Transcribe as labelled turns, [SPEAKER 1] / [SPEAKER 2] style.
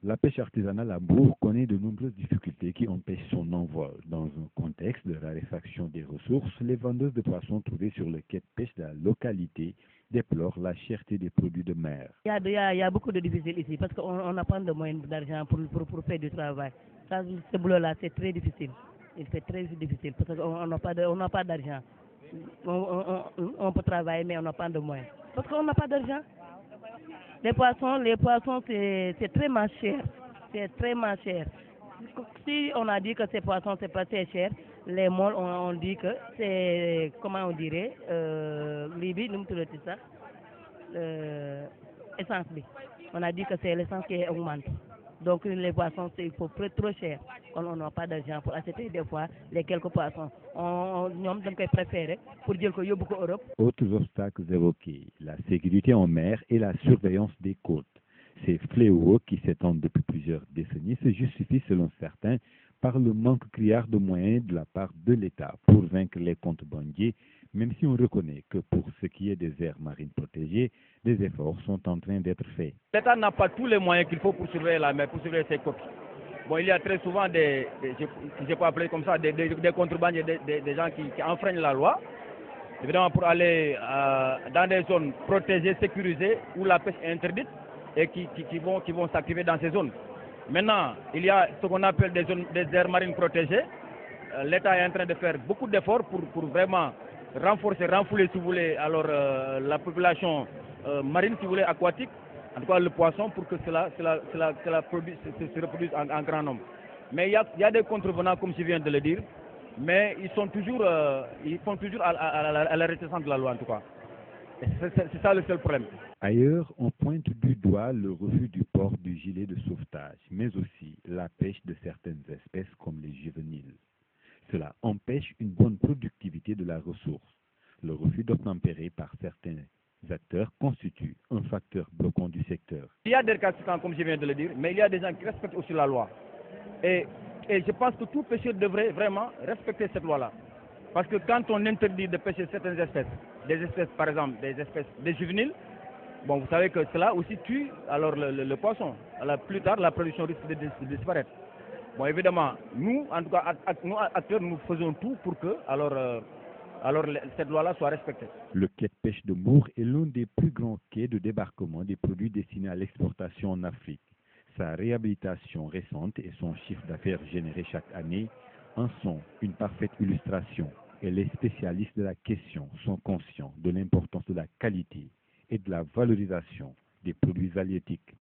[SPEAKER 1] La pêche artisanale à Bourg connaît de nombreuses difficultés qui empêchent son envol. Dans un contexte de raréfaction des ressources, les vendeuses de poissons trouvées sur le quai de pêche de la localité déplorent la cherté des produits de mer.
[SPEAKER 2] Il y a beaucoup de difficultés ici parce qu'on n'a pas de moyens d'argent pour faire du travail. Ça, ce boulot-là, c'est très difficile. C'est très difficile parce qu'on n'a pas d'argent. On peut travailler, mais on n'a pas de moyens. Parce qu'on n'a pas d'argent. Les poissons, c'est très cher. C'est très cher. Si on a dit que ces poissons, c'est pas très cher, les molles, on dit que c'est, comment on dirait, Libye, nous me ça, essence. On a dit que c'est l'essence qui augmente. Donc les poissons, il faut trop cher. On n'a pas d'argent pour acheter des fois les quelques poissons. On préfère pour dire que beaucoup Europe.
[SPEAKER 1] Autres obstacles évoqués, la sécurité en mer et la surveillance des côtes. Ces fléaux qui s'étendent depuis plusieurs décennies se justifient selon certains par le manque criard de moyens de la part de l'État pour vaincre les contrebandiers, même si on reconnaît que pour ce qui est des aires marines protégées, des efforts sont en train d'être faits.
[SPEAKER 3] L'État n'a pas tous les moyens qu'il faut pour surveiller la mer, pour surveiller ses côtes. Bon, il y a très souvent si je peux appeler comme ça, des contrebandiers, des gens qui enfreignent la loi, évidemment pour aller dans des zones protégées, sécurisées, où la pêche est interdite et qui vont s'activer dans ces zones. Maintenant, il y a ce qu'on appelle des aires marines protégées. L'État est en train de faire beaucoup d'efforts pour vraiment renfouler, si vous voulez, alors la population marine, si vous voulez, aquatique, en tout cas le poisson, pour que cela se reproduise en grand nombre. Mais il y a des contrevenants, comme je viens de le dire, mais ils font toujours à la réticence de la loi, en tout cas. C'est ça le seul problème.
[SPEAKER 1] Ailleurs, on pointe du doigt le refus du port du gilet de sauvetage, mais aussi la pêche de certaines espèces comme les juvéniles. Cela empêche une bonne productivité de la ressource. Le refus d'obtempérer par certains acteurs constitue un facteur bloquant du secteur.
[SPEAKER 3] Il y a des récalcitrants, comme je viens de le dire, mais il y a des gens qui respectent aussi la loi. Et je pense que tout pêcheur devrait vraiment respecter cette loi-là. Parce que quand on interdit de pêcher certaines espèces, des espèces par exemple, des juvéniles, bon, vous savez que cela aussi tue alors le poisson. Alors, plus tard, la production risque de disparaître. Bon, évidemment, nous, en tout cas, nous acteurs, nous faisons tout pour que cette loi-là soit respectée.
[SPEAKER 1] Le quai de pêche de Mour est l'un des plus grands quais de débarquement des produits destinés à l'exportation en Afrique. Sa réhabilitation récente et son chiffre d'affaires généré chaque année en sont une parfaite illustration. Et les spécialistes de la question sont conscients de l'importance de la qualité et de la valorisation des produits halieutiques.